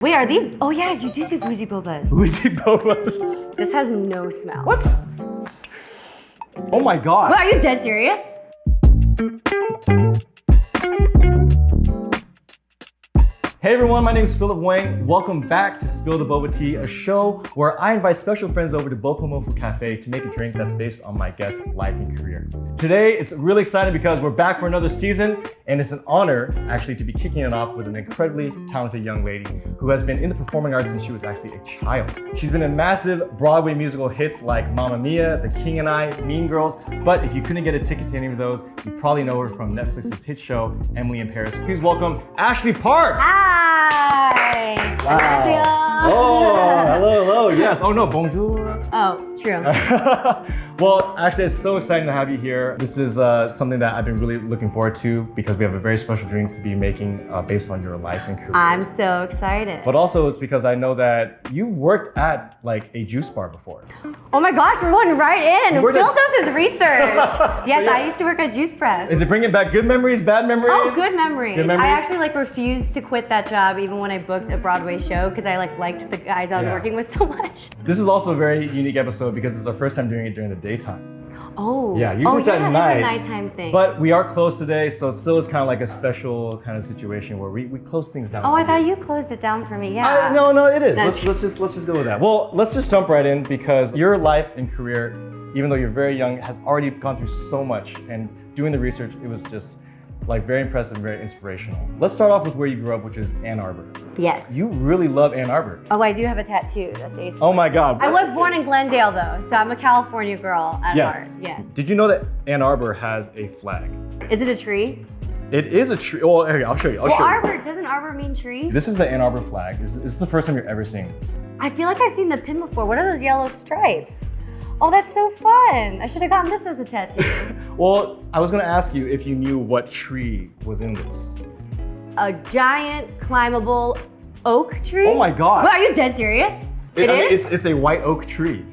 Wait, are these? Oh yeah, you do boozy bobas. Boozy bobas. This has no smell. What? Oh my god. Wait, are you dead serious? Hey everyone, my name is Philip Wang. Welcome back to Spill the Boba Tea, a show where I invite special friends over to Bopomofu Cafe to make a drink that's based on my guest's life and career. Today, it's really exciting because we're back for another season, and it's an honor actually to be kicking it off with an incredibly talented young lady who has been in the performing arts since she was actually a child. She's been in massive Broadway musical hits like Mamma Mia, The King and I, Mean Girls, but if you couldn't get a ticket to any of those, you probably know her from Netflix's hit show, Emily in Paris. Please welcome Ashley Park! Hi. 안녕하세요. Oh, hello. Yes. Oh no, bonjour. Oh, true. Well, Ashley, it's so exciting to have you here. This is something that I've been really looking forward to because we have a very special drink to be making based on your life and career. I'm so excited. But also, it's because I know that you've worked at like a juice bar before. Oh my gosh, we're going right in. Phil does his research. Yes, yeah. I used to work at Juice Press. Is it bringing back good memories, bad memories? Oh, good memories. Good memories? I actually refused to quit that job even when I booked a Broadway show because I liked the guys I was working with so much. This is also a very unique episode because it's our first time doing it during the daytime. Oh. Yeah, usually it's at night. It's a nighttime thing. But we are closed today, so it still is kind of like a special kind of situation where we close things down. Oh, I thought you closed it down for me. Yeah. No, it is. No. Let's just go with that. Well, let's just jump right in because your life and career, even though you're very young, has already gone through so much. And doing the research, it was just like very impressive, very inspirational. Let's start off with where you grew up, which is Ann Arbor. Yes. You really love Ann Arbor. Oh, I do have a tattoo. That's ace. Oh my God. I was born in Glendale though, so I'm a California girl at heart. Yeah. Did you know that Ann Arbor has a flag? Is it a tree? It is a tree. Oh, here, I'll show you. Doesn't arbor mean tree? This is the Ann Arbor flag. This is the first time you're ever seeing this. I feel like I've seen the pin before. What are those yellow stripes? Oh, that's so fun. I should have gotten this as a tattoo. Well, I was gonna ask you if you knew what tree was in this. A giant climbable oak tree? Oh my God. Wait, are you dead serious? It is? It's a white oak tree.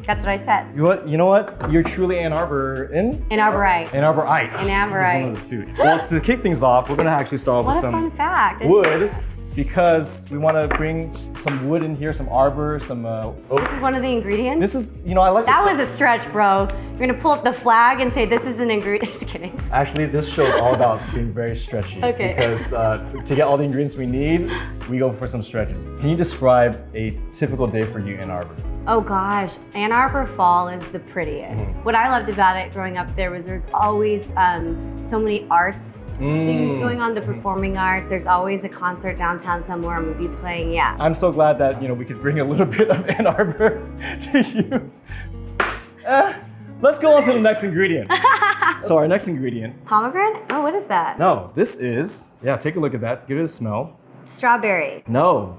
That's what I said. You know what? You're truly Ann Arbor An arborite. Ann Arborite. An arborite. It's one of the two. Well, to kick things off, we're gonna actually start off What with a fun some fact. wood because we want to bring some wood in here, some arbor, some oak. This is one of the ingredients? This is, I like That this. was a stretch, bro. You're gonna pull up the flag and say this is an ingredient. Just kidding. Actually, this show is all about being very stretchy. Okay. Because to get all the ingredients we need, we go for some stretches. Can you describe a typical day for you in Arbor? Oh gosh, Ann Arbor Fall is the prettiest. What I loved about it growing up there was there's always so many arts things going on, the performing arts. There's always a concert downtown somewhere, a movie playing, yeah. I'm so glad that we could bring a little bit of Ann Arbor to you. Let's go on to the next ingredient. So our next ingredient. Pomegranate? Oh, what is that? No, this is, take a look at that. Give it a smell. Strawberry. No,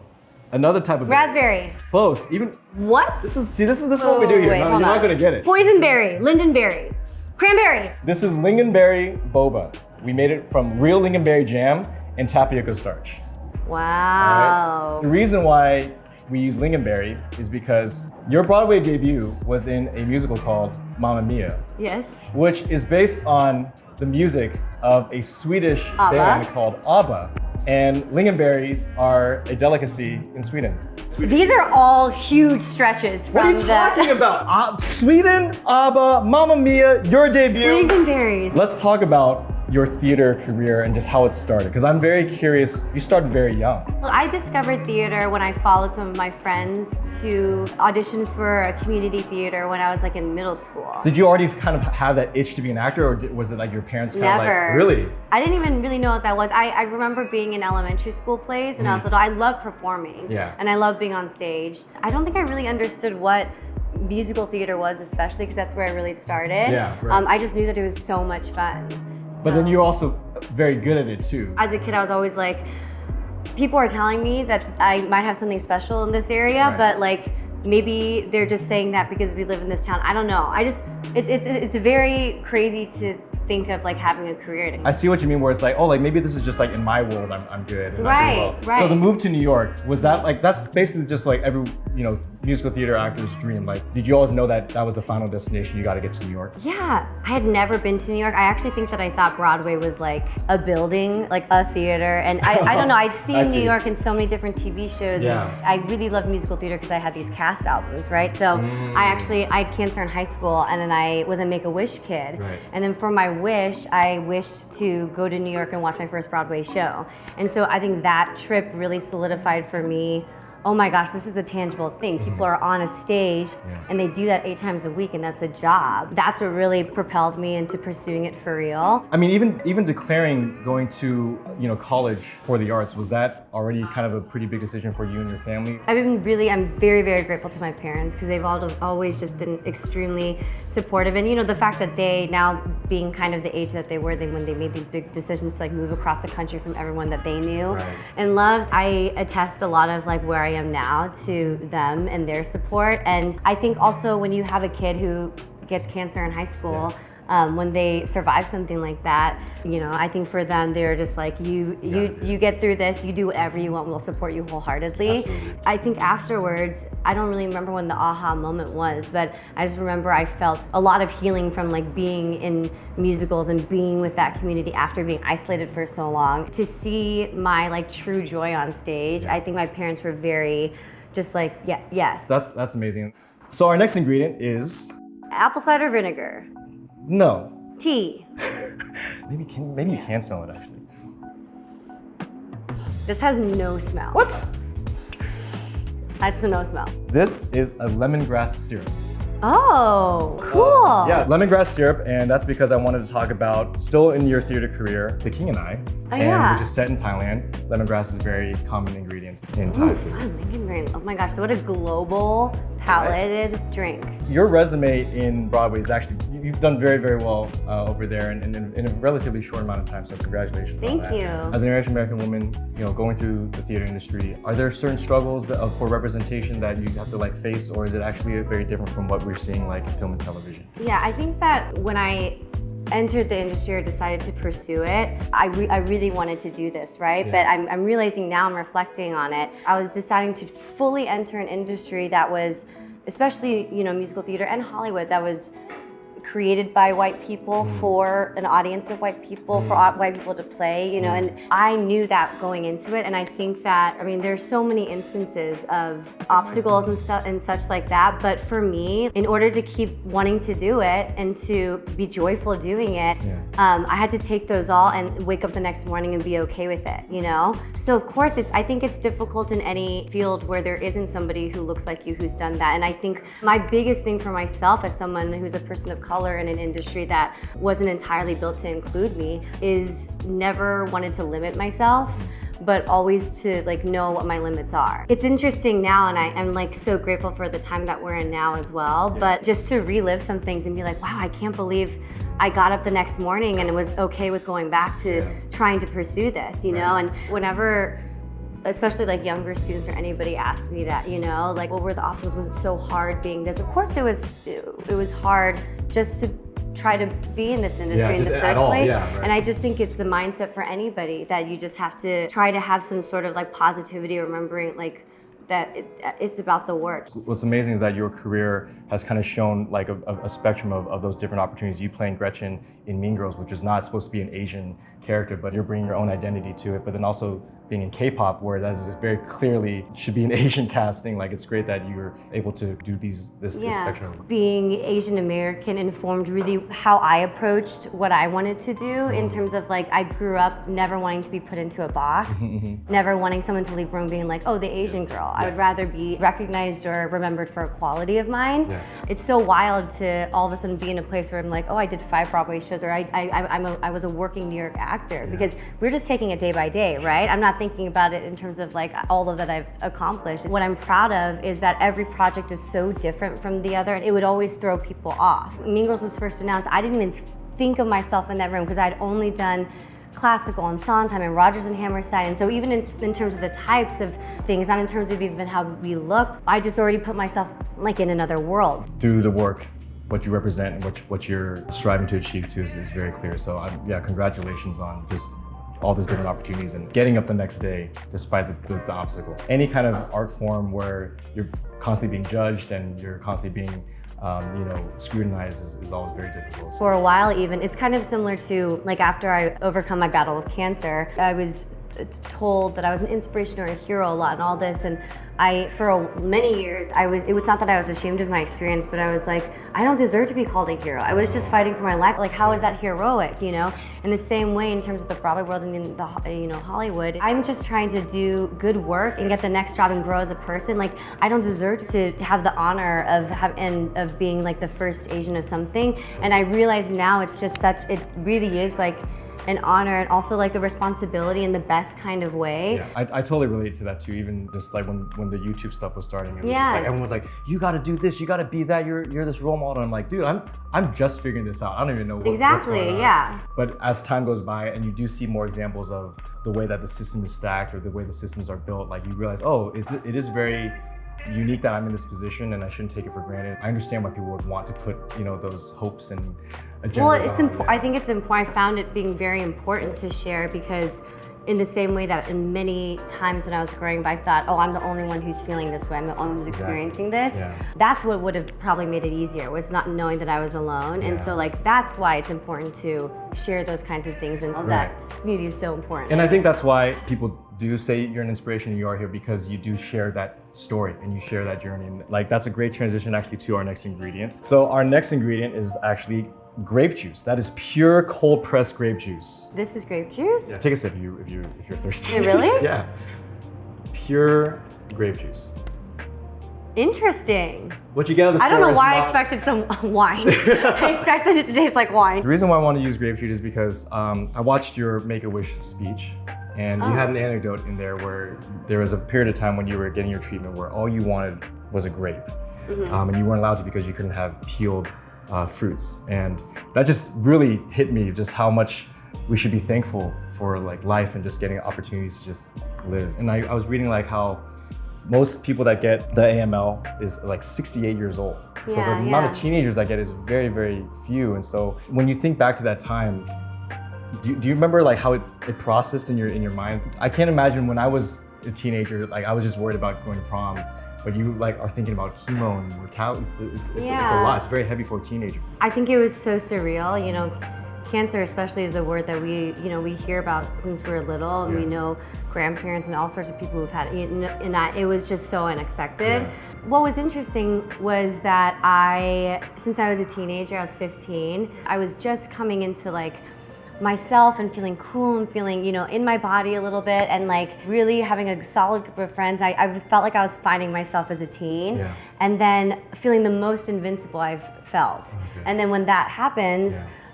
another type of berry. Raspberry. Close. Even What? this is what we do here. Wait, No, hold you're on. not gonna get it. Boysenberry, lingonberry, cranberry. This is lingonberry boba. We made it from real lingonberry jam and tapioca starch. Wow. The reason why we use lingonberry is because your Broadway debut was in a musical called Mamma Mia, Yes. which is based on the music of a Swedish ABBA? band called ABBA. And lingonberries are a delicacy in Sweden. These are all huge stretches from What are you talking about? Sweden, ABBA, Mamma Mia, your debut. lingonberries. Let's talk about your theater career and just how it started, because I'm very curious. You started very young. Well, I discovered theater when I followed some of my friends to audition for a community theater when I was in middle school. Did you already kind of have that itch to be an actor, or was it like your parents kind of Never. like, really? I didn't even really know what that was. I remember being in elementary school plays when I was little. I loved performing. Yeah. And I loved being on stage. I don't think I really understood what musical theater was, especially because that's where I really started. Yeah, right. I just knew that it was so much fun. But then So, you're also very good at it too. as a kid, I was always like, people are telling me that I might have something special in this area, Right. but maybe they're just saying that because we live in this town. I don't know. It's very crazy to think of like having a career. I see what you mean, where it's like, oh, like maybe this is just like in my world, I'm good. And I do well. Right. So the move to New York, was that like, that's basically just like every, musical theater actor's dream. Like, did you always know that that was the final destination, you got to get to New York? Yeah, I had never been to New York. I actually think that I thought Broadway was like a building, like a theater. And I don't know, I'd seen New York in so many different TV shows. Yeah. And I really loved musical theater because I had these cast albums, right? So I had cancer in high school, and then I was a Make-A-Wish kid. Right. And then for my wish, I wished to go to New York and watch my first Broadway show. And so I think that trip really solidified for me, oh my gosh, this is a tangible thing. People are on a stage and they do that 8 times a week, and that's a job. That's what really propelled me into pursuing it for real. I mean, even declaring going to college for the arts, was that already kind of a pretty big decision for you and your family? I'm very, very grateful to my parents because they've always just been extremely supportive. And the fact that they, now being kind of the age that they were when they made these big decisions to like move across the country from everyone that they knew and loved, I attest a lot of like where I am now to them and their support. And I think also when you have a kid who gets cancer in high school, when they survive something like that, I think for them, they're just like, you get through this, you do whatever you want, we'll support you wholeheartedly. Absolutely. I think afterwards, I don't really remember when the aha moment was, but I just remember I felt a lot of healing from like being in musicals and being with that community after being isolated for so long. To see my like true joy on stage, I think my parents were very just like, yes. That's amazing. So our next ingredient is? Apple cider vinegar. No. Tea. Maybe you can smell it actually. This has no smell. What? That's no smell. This is a lemongrass syrup. Oh, cool. Yeah, lemongrass syrup, and that's because I wanted to talk about, still in your theater career, The King and I, which is set in Thailand. Lemongrass is a very common ingredient in Thai food. Fun, lingonberry. Oh my gosh, so what a global palated drink. Your resume in Broadway is actually, you've done very, very well over there in a relatively short amount of time, so congratulations on that. Thank you. As an Asian American woman, going through the theater industry, are there certain struggles for representation that you have to like face, or is it actually very different from what we're seeing like in film and television? Yeah, I think that when I entered the industry or decided to pursue it, I really wanted to do this, right? Yeah. But I'm realizing now, I'm reflecting on it, I was deciding to fully enter an industry that was, especially, musical theater and Hollywood, that was created by white people for an audience of white people, for white people to play, and I knew that going into it. And I think that, there's so many instances of obstacles and stuff and such like that. But for me, in order to keep wanting to do it and to be joyful doing it, I had to take those all and wake up the next morning and be okay with it, So of course, I think it's difficult in any field where there isn't somebody who looks like you who's done that. And I think my biggest thing for myself as someone who's a person of color in an industry that wasn't entirely built to include me is never wanted to limit myself, but always to like know what my limits are. It's interesting now, and I'm like so grateful for the time that we're in now as well, but just to relive some things and be like, wow, I can't believe I got up the next morning and was okay with going back to trying to pursue this, and whenever especially like younger students or anybody asked me that, like what were the options? Was it so hard being this? Of course it was hard just to try to be in this industry in the first place. And I just think it's the mindset for anybody that you just have to try to have some sort of like positivity, remembering like that it's about the work. What's amazing is that your career has kind of shown like a spectrum of those different opportunities. You playing Gretchen in Mean Girls, which is not supposed to be an Asian character, but you're bringing your own identity to it. But then also being in K-pop, where that is very clearly should be an Asian casting. Like it's great that you're able to do this spectrum. Being Asian American informed really how I approached what I wanted to do in terms of like I grew up never wanting to be put into a box, never wanting someone to leave room being like, oh, the Asian girl. I would rather be recognized or remembered for a quality of mine. It's so wild to all of a sudden be in a place where I'm like, oh, I did 5 Broadway shows, or I was a working New York actor, because we're just taking it day by day, right? I'm not thinking about it in terms of like all of that I've accomplished. What I'm proud of is that every project is so different from the other. It would always throw people off. Mean Girls was first announced, I didn't even think of myself in that room because I'd only done classical and Sondheim and Rodgers and Hammerstein. And so even in terms of the types of things, not in terms of even how we looked, I just already put myself like in another world. Do the work. what you represent and what you're striving to achieve too is very clear. So yeah, congratulations on just all these different opportunities and getting up the next day despite the obstacle. Any kind of art form where you're constantly being judged and you're constantly being scrutinized is always very difficult. For a while even, it's kind of similar to like after I overcome my battle of cancer, I was told that I was an inspiration or a hero a lot and all this, and for many years it was not that I was ashamed of my experience, but I was like, I don't deserve to be called a hero. I was just fighting for my life. Like, how is that heroic, you know? In the same way, in terms of the Broadway world and in the Hollywood, I'm just trying to do good work and get the next job and grow as a person. Like, I don't deserve to have the honor of being like the first Asian of something. And I realize now it really is like an honor and also like a responsibility in the best kind of way. Yeah, I totally relate to that too. Even just like when the YouTube stuff was starting, it was Yeah. just like everyone was like, "You got to do this, you got to be that. You're this role model." And I'm like, dude, I'm just figuring this out. I don't even know what's going on. Yeah. But as time goes by and you do see more examples of the way that the system is stacked or the way the systems are built, like you realize, oh, it is very unique that I'm in this position and I shouldn't take it for granted. I understand why people would want to put, those hopes and agendas Well, it's on. I think it's important. I found it being very important to share because in the same way that in many times when I was growing up, I thought, oh, I'm the only one who's feeling this way. I'm the only one who's experiencing this. Yeah. That's what would have probably made it easier, was not knowing that I was alone. And so like, that's why it's important to share those kinds of things, and that community is so important. And I think that's why people do say you're an inspiration and you are here, because you do share that story and you share that journey. And like, that's a great transition actually to our next ingredient. So our next ingredient is actually grape juice. That is pure cold pressed grape juice. This is grape juice? Yeah, take a sip if you're thirsty. Really? Yeah. Pure grape juice. Interesting. What you get out of the I store don't know is why I not- expected some wine. I expected it to taste like wine. The reason why I want to use grape juice is because I watched your Make-A-Wish speech, and you had an anecdote in there where there was a period of time when you were getting your treatment where all you wanted was a grape, and you weren't allowed to because you couldn't have peeled fruits, and that just really hit me, just how much we should be thankful for like life and just getting opportunities to just live. And I was reading like how most people that get the AML is like 68 years old. So the amount of teenagers that get is very, very few. And so when you think back to that time, do you remember like how it processed in your mind? I can't imagine when I was a teenager, like I was just worried about going to prom, but you like are thinking about chemo and mortality. It's a lot. It's very heavy for a teenager. I think it was so surreal. Cancer especially is a word that we hear about since we were little, and we know grandparents and all sorts of people who've had it, and it was just so unexpected. What was interesting was that since I was a teenager, I was 15, I was just coming into like myself and feeling cool and feeling, in my body a little bit, and like really having a solid group of friends. I felt like I was finding myself as a teen, and then feeling the most invincible I've felt. And then when that happens,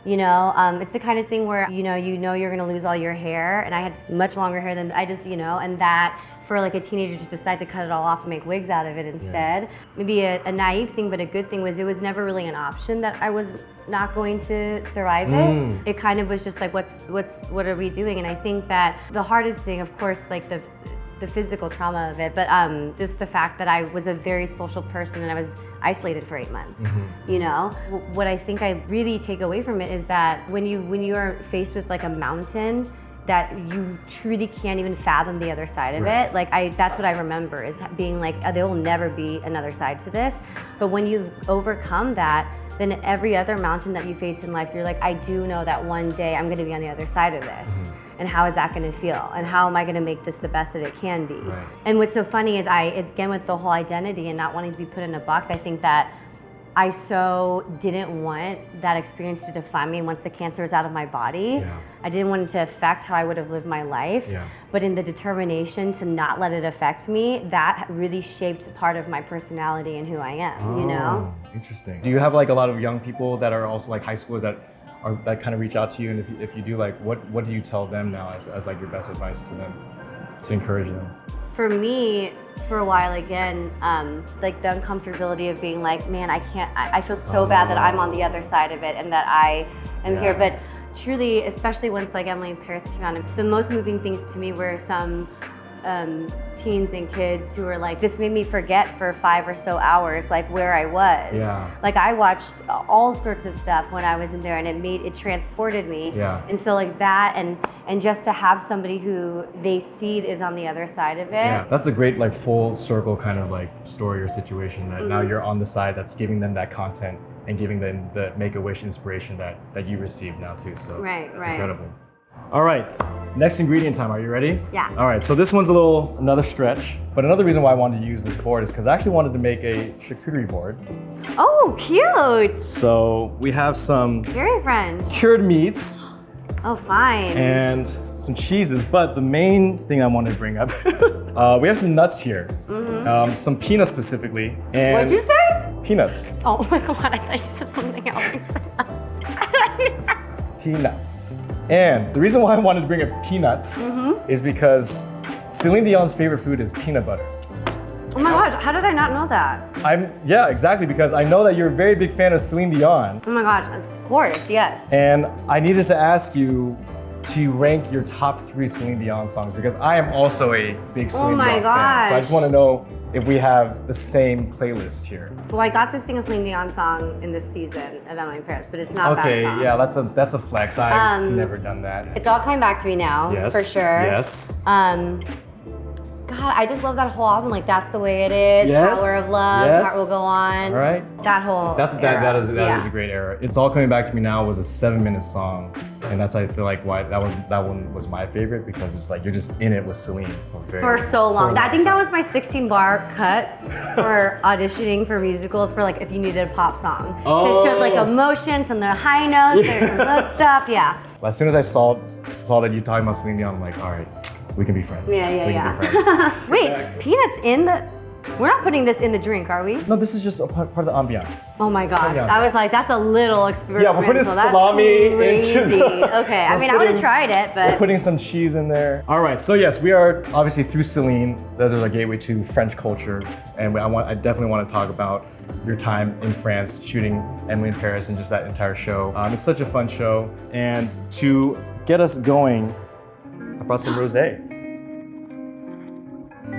it's the kind of thing where you're gonna lose all your hair, and I had much longer hair than I just, and that for like a teenager to decide to cut it all off and make wigs out of it instead. Maybe a naive thing, but a good thing was it was never really an option that I was not going to survive it. It kind of was just like, what are we doing? And I think that the hardest thing, of course, like the physical trauma of it, but just the fact that I was a very social person and I was isolated for 8 months. What I think I really take away from it is that when you are faced with like a mountain that you truly can't even fathom the other side of it. Like that's what I remember, is being like, there will never be another side to this. But when you've overcome that, then every other mountain that you face in life, you're like, I do know that one day I'm gonna be on the other side of this. And how is that gonna feel? And how am I gonna make this the best that it can be? And what's so funny is again, with the whole identity and not wanting to be put in a box, I think that I so didn't want that experience to define me once the cancer was out of my body. I didn't want it to affect how I would have lived my life. But in the determination to not let it affect me, that really shaped part of my personality and who I am, Interesting. Do you have like a lot of young people that are also like high schoolers that kind of reach out to you? And if you do, like what do you tell them now as like your best advice to them to encourage them? For me, for a while again, like the uncomfortability of being like, man, I feel so bad that I'm on the other side of it and that I am here. But truly, especially once like Emily in Paris came out, the most moving things to me were some teens and kids who are like, this made me forget for 5 or so hours, like where I was. Yeah. Like I watched all sorts of stuff when I was in there, and it transported me. Yeah. And so like that, and just to have somebody who they see is on the other side of it. Yeah, that's a great like full circle kind of like story or situation that now you're on the side that's giving them that content and giving them the Make-A-Wish inspiration that you received now too. So Right, it's right. incredible. All right, next ingredient time. Are you ready? Yeah. All right, so this one's another stretch, but another reason why I wanted to use this board is because I actually wanted to make a charcuterie board. Oh, cute. So we have some Very French. cured meats Oh, fine. and some cheeses, but the main thing I wanted to bring up, we have some nuts here, some peanuts specifically, and What'd you say? peanuts. Oh my god, I thought you said something else. Peanuts. And the reason why I wanted to bring up peanuts is because Celine Dion's favorite food is peanut butter. Oh my gosh, how did I not know that? Yeah, exactly, because I know that you're a very big fan of Celine Dion, Oh my gosh, of course, yes. and I needed to ask you to rank your top 3 Celine Dion songs because I am also a big Celine my Dion fan. So I just gosh. want to know if we have the same playlist here. Well, I got to sing a Celine Dion song in this season of Emily in Paris, but it's not a Okay, bad song. yeah, that's a flex. I've never done that. It's all coming back to me now, Yes, for sure. Yes. God, I just love that whole album. Like, That's the Way It Is, Yes, Power of Love, yes. Heart Will Go On. All right. That whole That era. is a great era. It's all coming back to me now was a 7-minute song, and that's I feel like why that one was my favorite because it's like you're just in it with Celine For so long. for a I think that time. was my 16-bar cut for auditioning for musicals for like if you needed a pop song. Oh. So it showed like emotion from the high notes, there's some low stuff, yeah. As soon as I saw that you talking about Celine Dion, I'm like, all right, we can be friends. Yeah, we yeah, can be friends. Wait, peanuts in the... We're not putting this in the drink, are we? No, this is just a part of the ambiance. Oh my gosh, Yeah. I was like, that's a little experimental. Yeah, we're putting That's salami crazy. into the- Okay, I we're mean, I would have putting- tried it, We're but... putting some cheese in there. All right, so yes, we are obviously through Celine. That is our gateway to French culture, and I definitely want to talk about your time in France shooting Emily in Paris and just that entire show. It's such a fun show, and to get us going, I brought some rosé.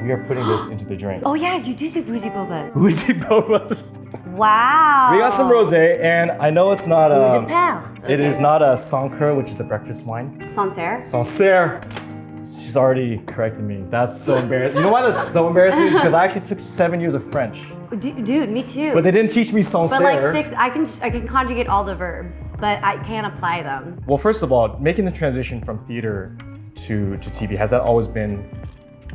We are putting this into the drink. Oh yeah, you do boozy bobas. Boozy Bobas. Wow. We got some rosé, and I know it's not De Père. it is not a Sancerre, which is a breakfast wine. Sancerre. Sancerre. She's already corrected me. That's so embarrassing. You know why that's so embarrassing? Because I actually took 7 years of French, Dude, me too. but they didn't teach me Sancerre. But like 6, I can conjugate all the verbs, but I can't apply them. Well, first of all, making the transition from theater to TV, has that always been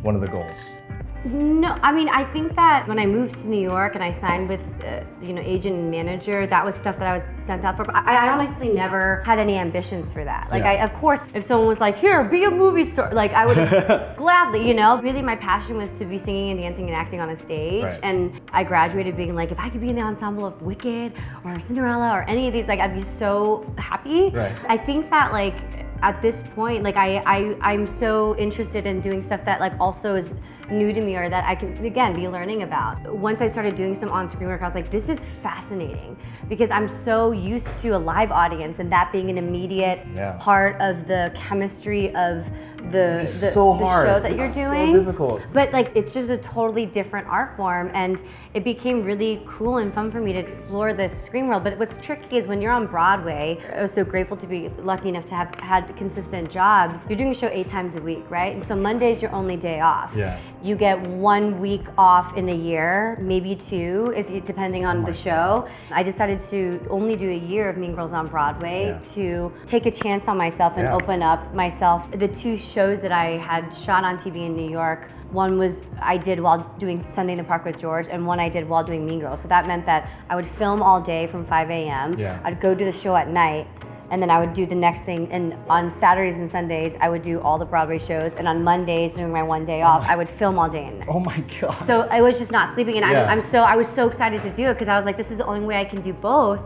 one of the goals? No, I mean, I think that when I moved to New York and I signed with, agent and manager, that was stuff that I was sent out for. But I honestly never had any ambitions for that. Like, Yeah. of course, if someone was like, here, be a movie star, like, I would have gladly, Really, my passion was to be singing and dancing and acting on a stage. Right. And I graduated being like, if I could be in the ensemble of Wicked or Cinderella or any of these, like, I'd be so happy. Right. I think that, like, at this point, like I'm so interested in doing stuff that like also is new to me or that I can again be learning about. Once I started doing some on-screen work, I was like, this is fascinating because I'm so used to a live audience and that being an immediate Yeah. part of the chemistry of the so the hard. show that you're It's so doing. difficult. But like it's just a totally different art form and it became really cool and fun for me to explore this screen world. But what's tricky is when you're on Broadway, I was so grateful to be lucky enough to have had consistent jobs. You're doing a show 8 times a week, right? So Monday's your only day off. Yeah. You get 1 week off in a year, maybe 2, depending on the show. I decided to only do a year of Mean Girls on Broadway Yeah. to take a chance on myself and Yeah. open up myself. The 2 shows that I had shot on TV in New York, one was I did while doing Sunday in the Park with George, and one I did while doing Mean Girls. So that meant that I would film all day from 5 a.m. Yeah. I'd go do the show at night, and then I would do the next thing. And on Saturdays and Sundays, I would do all the Broadway shows. And on Mondays, during my 1 day off, I would film all day and night. Oh my god. So I was just not sleeping, and Yeah. I was so excited to do it because I was like, this is the only way I can do both,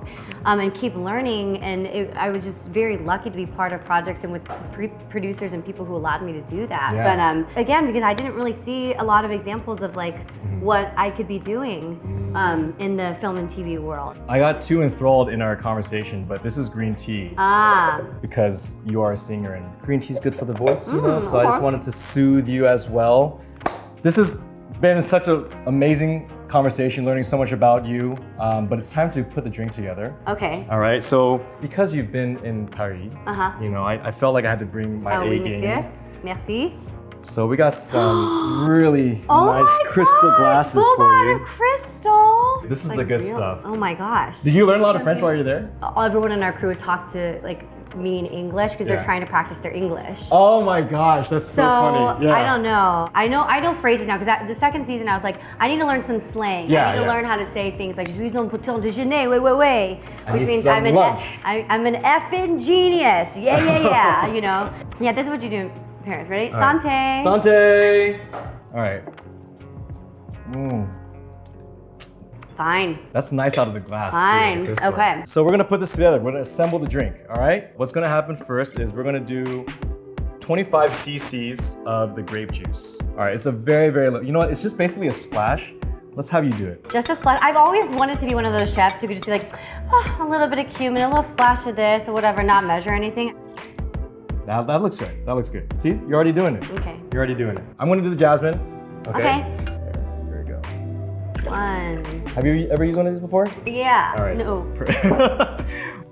and keep learning. And I was just very lucky to be part of projects and with producers and people who allowed me to do that. Yeah. But again, because I didn't really see a lot of examples of like what I could be doing in the film and TV world. I got too enthralled in our conversation, but this is green tea. Ah. because you are a singer and green tea is good for the voice, you know? So I just wanted to soothe you as well. This has been such an amazing conversation, learning so much about you, but it's time to put the drink together. Okay. All right, so because you've been in Paris, you know, I felt like I had to bring my Oui, A game. monsieur. Merci. So we got some really Oh nice my crystal gosh, glasses boba for out you. of crystal. This is Like the good real- stuff. Oh my gosh. Did you learn a lot of French while you're there? Everyone in our crew would talk to like me in English because Yeah. they're trying to practice their English. Oh my gosh, that's so, funny. Yeah. I don't know. I know phrases now because the second season I was like, I need to learn some slang. Yeah, I need to yeah. learn how to say things like "Je suis un petit déjeuner, wait," I which need means some lunch. I'm an effing genius. Yeah. You know. Yeah, this is what you do in Paris. Ready? All right. Santé. Santé. All right. Fine. That's nice out of the glass. Fine. Too, crystal. Okay. So we're gonna put this together. We're gonna assemble the drink. All right. What's gonna happen first is we're gonna do 25 cc's of the grape juice. All right. It's a very, very low. You know what? It's just basically a splash. Let's have you do it. Just a splash. I've always wanted to be one of those chefs who could just be like, oh, a little bit of cumin, a little splash of this or whatever, not measure anything. That looks right. That looks good. See, you're already doing it. Okay. You're already doing it. I'm gonna do the jasmine. Okay. There we go. 1. Have you ever used one of these before? Yeah. All right. No.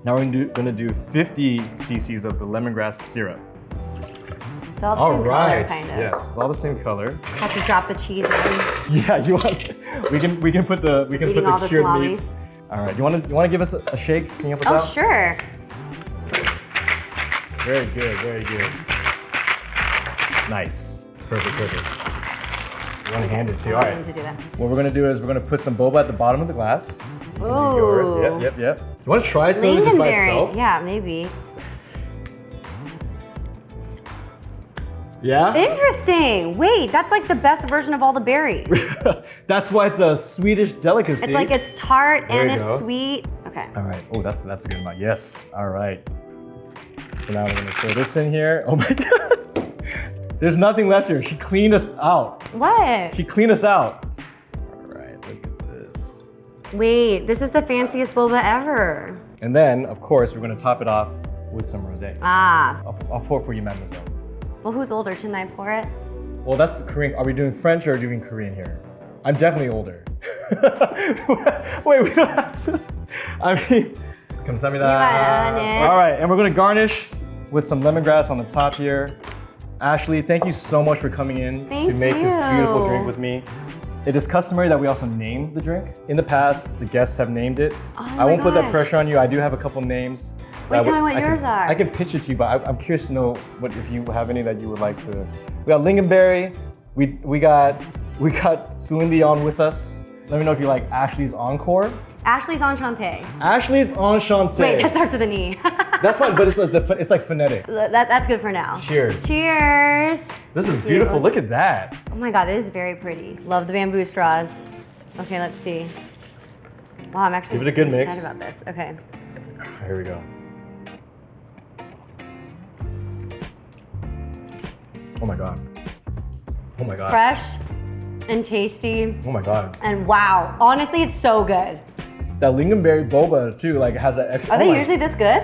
Now we're gonna do 50 cc's of the lemongrass syrup. It's all the All same right. color, kind of. Yes, it's all the same color. Have to drop the cheese in. Yeah, you want? We can put the Eating all the cured salami. meats. All right. You want to give us a shake? Can you help us Oh, out? sure. Very good. Very good. Nice. Perfect. You want to hand it to you? All I'm going right. to do that. What we're gonna do is we're gonna put some boba at the bottom of the glass. Ooh. Yours. Yep. You want to try some just by Lingonberry. itself? Yeah, maybe. Yeah. Interesting. Wait, that's like the best version of all the berries. That's why it's a Swedish delicacy. It's like it's tart There and you it's go. sweet. Okay. All right. Oh, that's a good amount. Yes. All right. So now we're gonna throw this in here. Oh my god. There's nothing left here. She cleaned us out. What? She cleaned us out. All right. Look at this. Wait, this is the fanciest boba ever. And then, of course, we're gonna top it off with some rosé. Ah. I'll pour for you, mademoiselle. Well, who's older? Shouldn't I pour it? Well, that's the Korean. Are we doing French or doing Korean here? I'm definitely older. Wait, we don't have to. I mean, 감사합니다. 이만해. All right, and we're gonna garnish with some lemongrass on the top here. Ashley, thank you so much for coming in to Thank make this beautiful you. drink with me. It is customary that we also name the drink. In the past, the guests have named it. I won't put that gosh. pressure on you. I do have a couple names. Wait, that tell me what I can- yours are. I can pitch it to you, but I'm curious to know if you have any that you would like to. We got lingonberry. We got Celine Dion with us. Let me know if you like Ashley's Encore. Ashley's Enchanté. Ashley's Enchanté. Wait, that starts with an E. That's fine, but it's like phonetic. That's good for now. Cheers. Cheers. This is beautiful. Look at that. Oh my god, this is very pretty. Love the bamboo straws. Okay, let's see. Wow, I'm actually Give it a good pretty mix. excited about this. Okay. Here we go. Oh my god. Oh my god. Fresh and tasty. Oh my god. And wow, honestly, it's so good. That lingonberry boba too, like has that extra. Are oh they my- usually this good?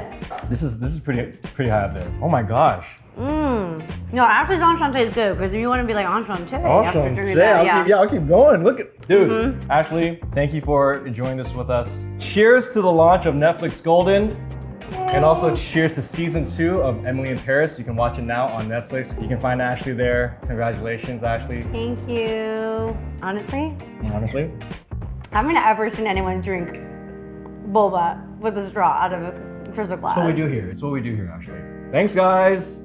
This is pretty high up there. Oh my gosh. No, Ashley's Enchanté is good because if you want to be like Enchanté, Awesome. after drinking Yeah, that, I'll keep going. Look at dude. Ashley, thank you for enjoying this with us. Cheers to the launch of Netflix Golden. And also cheers to season 2 of Emily in Paris. You can watch it now on Netflix. You can find Ashley there. Congratulations, Ashley. Thank you. Honestly, Honestly. I haven't ever seen anyone drink boba with a straw out of a crystal glass. It's what we do here. It's what we do here, Ashley. Thanks, guys.